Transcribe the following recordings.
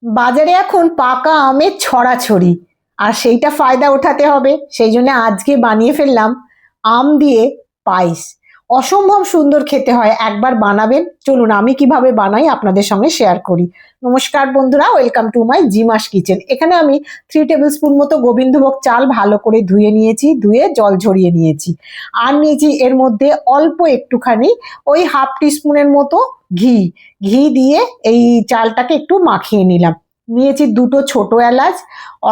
বাজারে এখন পাকা আমের ছড়াছড়ি, আর সেইটা ফায়দা ওঠাতে হবে। সেই জন্য আজকে বানিয়ে ফেললাম আম দিয়ে পায়েস। অসম্ভব সুন্দর খেতে হয়, একবার বানাবেন। চলুন আমি কিভাবে বানাই আপনাদের সঙ্গে শেয়ার করি। নমস্কার বন্ধুরা, ওয়েলকাম টু মাই জিমাস কিচেন। এখানে আমি 3 টেবিল স্পুন মতো গোবিন্দভোগ চাল ভালো করে ধুয়ে নিয়েছি, ধুয়ে জল ঝরিয়ে নিয়েছি। আর নিয়েছি এর মধ্যে অল্প একটুখানি ওই হাফ টিস্পুনের মতো ঘি। ঘি দিয়ে এই চালটাকে একটু মাখিয়ে নিলাম। নিয়েছি দুটো ছোট এলাচ,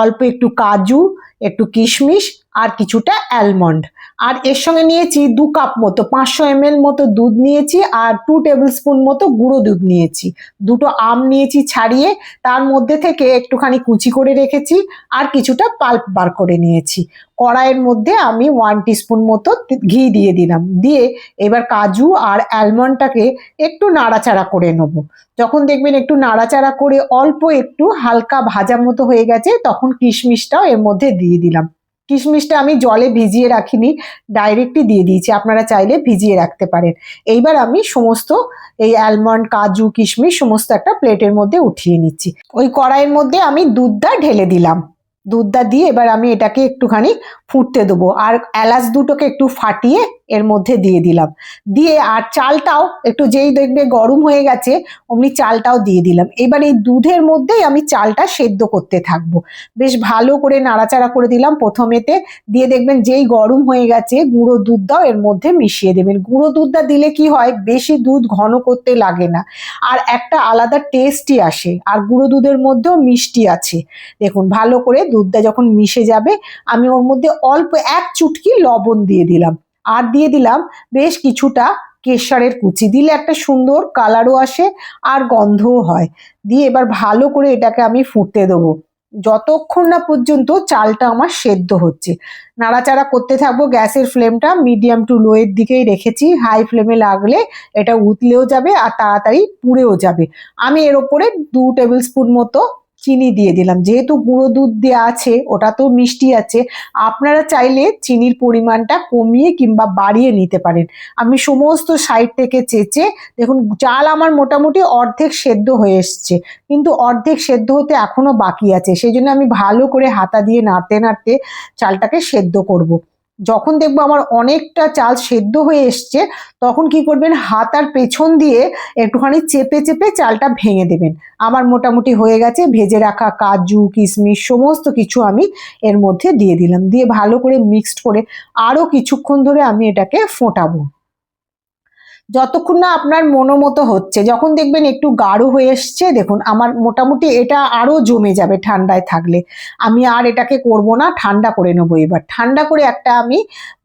অল্প একটু কাজু, একটু কিশমিশ আর কিছুটা অ্যালমন্ড। আর এর সঙ্গে নিয়েছি 2 কাপ মতো 500 ml মতো দুধ নিয়েছি, আর 2 টেবিল স্পুন মতো গুঁড়ো দুধ নিয়েছি। দুটো আম নিয়েছি ছাড়িয়ে, তার মধ্যে থেকে একটুখানি কুচি করে রেখেছি, আর কিছুটা পাল্প বার করে নিয়েছি। কড়াইয়ের মধ্যে আমি 1 টিস্পুন মতো ঘি দিয়ে দিলাম। দিয়ে এবার কাজু আর অ্যালমন্ডটাকে একটু নাড়াচাড়া করে নেব। যখন দেখবেন একটু নাড়াচাড়া করে অল্প একটু হালকা ভাজা মতো হয়ে গেছে, তখন কিশমিশটাও এর মধ্যে দিয়ে দিলাম। কিশমিশটা আমি জলে ভিজিয়ে রাখিনি, ডাইরেক্টই দিয়ে দিয়েছি, আপনারা চাইলে ভিজিয়ে রাখতে পারেন। এইবার আমি সমস্ত এই অ্যালমন্ড, কাজু, কিশমিশ সমস্ত একটা প্লেটের মধ্যে উঠিয়ে নিচ্ছি। ওই কড়াইয়ের মধ্যে আমি দুধটা ঢেলে দিলাম। দুধটা দিয়ে এবার আমি এটাকে একটুখানি ফুটতে দেবো, আর এলাচ দুটোকে একটু ফাটিয়ে এর মধ্যে দিয়ে দিলাম। দিয়ে আর চালটাও একটু, যেই দেখবে গরম হয়ে গেছে অমনি চালটাও দিয়ে দিলাম। এবার এই দুধের মধ্যেই আমি চালটা সেদ্ধ করতে থাকবো। বেশ ভালো করে নাড়াচাড়া করে দিলাম প্রথমেতে। দিয়ে দেখবেন যেই গরম হয়ে গেছে গুঁড়ো দুধটাও এর মধ্যে মিশিয়ে দেবেন। গুঁড়ো দুধটা দিলে কি হয়, বেশি দুধ ঘন করতে লাগে না, আর একটা আলাদা টেস্টই আসে। আর গুঁড়ো দুধের মধ্যেও মিষ্টি আছে। দেখুন ভালো করে দুধটা যখন মিশে যাবে, আমি ওর মধ্যে অল্প 1 চুটকি লবণ দিয়ে দিলাম। আর দিয়ে দিলাম বেশ কিছুটা কেশরের কুচি। দিলে একটা সুন্দর কালারও আসে আর গন্ধও হয়। দিয়ে এবার ভালো করে এটাকে আমি ফুটতে দেবো যতক্ষণ না পর্যন্ত চালটা আমার সেদ্ধ হচ্ছে। নাড়াচাড়া করতে থাকবো। গ্যাসের ফ্লেমটা মিডিয়াম টু লো এর দিকেই রেখেছি। হাই ফ্লেমে লাগলে এটা উতলেও যাবে আর তাড়াতাড়ি পুড়েও যাবে। আমি এর ওপরে 2 টেবিল স্পুন মতো চিনি দিয়ে দিলাম। যেহেতু গুঁড়ো দুধ দেওয়া আছে, ওটা তো মিষ্টি আছে, আপনারা চাইলে চিনির পরিমাণটা কমিয়ে কিংবা বাড়িয়ে নিতে পারেন। আমি সমস্ত সাইড থেকে চেঁচে, দেখুন চাল আমার মোটামুটি অর্ধেক সেদ্ধ হয়ে এসছে, কিন্তু অর্ধেক সেদ্ধ হতে এখনো বাকি আছে। সেই জন্য আমি ভালো করে হাতা দিয়ে নাড়তে নাড়তে চালটাকে সেদ্ধ করব। যখন দেখবো আমার অনেকটা চাল সেদ্ধ হয়ে এসছে, তখন কি করবেন, হাতার পেছন দিয়ে একটুখানি চেপে চেপে চালটা ভেঙে দেবেন। আমার মোটামুটি হয়ে গেছে। ভেজে রাখা কাজু, কিশমিশ সমস্ত কিছু আমি এর মধ্যে দিয়ে দিলাম। দিয়ে ভালো করে মিক্সড করে আরো কিছুক্ষণ ধরে আমি এটাকে ফোটাবো, যতক্ষণ না আপনার মনোমতো হচ্ছে। যখন দেখবেন একটু গাঢ় হয়ে এসছে, দেখুন আমার মোটামুটি এটা আরো জমে যাবে ঠান্ডায় থাকলে। আমি আর এটাকে করব না, ঠান্ডা করে নেবো। এবার ঠান্ডা করে একটা আমি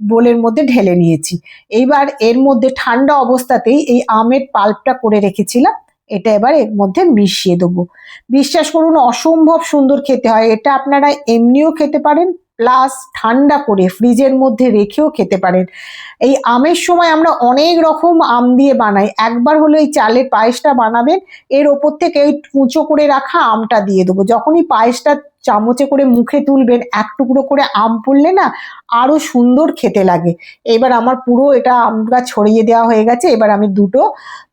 বোলের মধ্যে ঢেলে নিয়েছি। এইবার এর মধ্যে ঠান্ডা অবস্থাতেই এই আমের পাল্পটা করে রেখেছিলাম, এটা এবার এর মধ্যে মিশিয়ে দেবো। বিশ্বাস করুন অসম্ভব সুন্দর খেতে হয়। এটা আপনারা এমনিও খেতে পারেন, প্লাস ঠান্ডা করে ফ্রিজের মধ্যে রেখেও খেতে পারেন। এই আমের সময় আমরা অনেক রকম আম দিয়ে বানাই। একবার হলো এই চালের পায়েসটা বানাবেন, এর ওপর থেকে এই কুঁচো করে রাখা আমটা দিয়ে দেবো। যখনই পায়েসটা চামচে করে মুখে তুলবেন, 1 টুকরো করে আম পড়লে না আরো সুন্দর খেতে লাগে। এবার আমার পুরো এটা আমটা ছড়িয়ে দেওয়া হয়ে গেছে। এবার আমি দুটো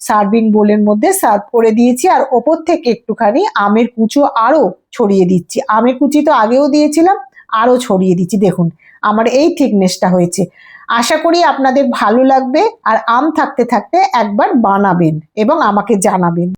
সার্ভিং বোলের মধ্যে সার্ভ করে দিয়েছি, আর ওপর থেকে একটুখানি আমের কুচো আরো ছড়িয়ে দিচ্ছি। আমের কুচি তো আগেও দিয়েছিলাম, আরো ছড়িয়ে দিচ্ছি। দেখুন আমার এই থিকনেসটা হয়েছে। আশা করি আপনাদের ভালো লাগবে, আর আম থাকতে থাকতে একবার বানাবেন এবং আমাকে জানাবেন।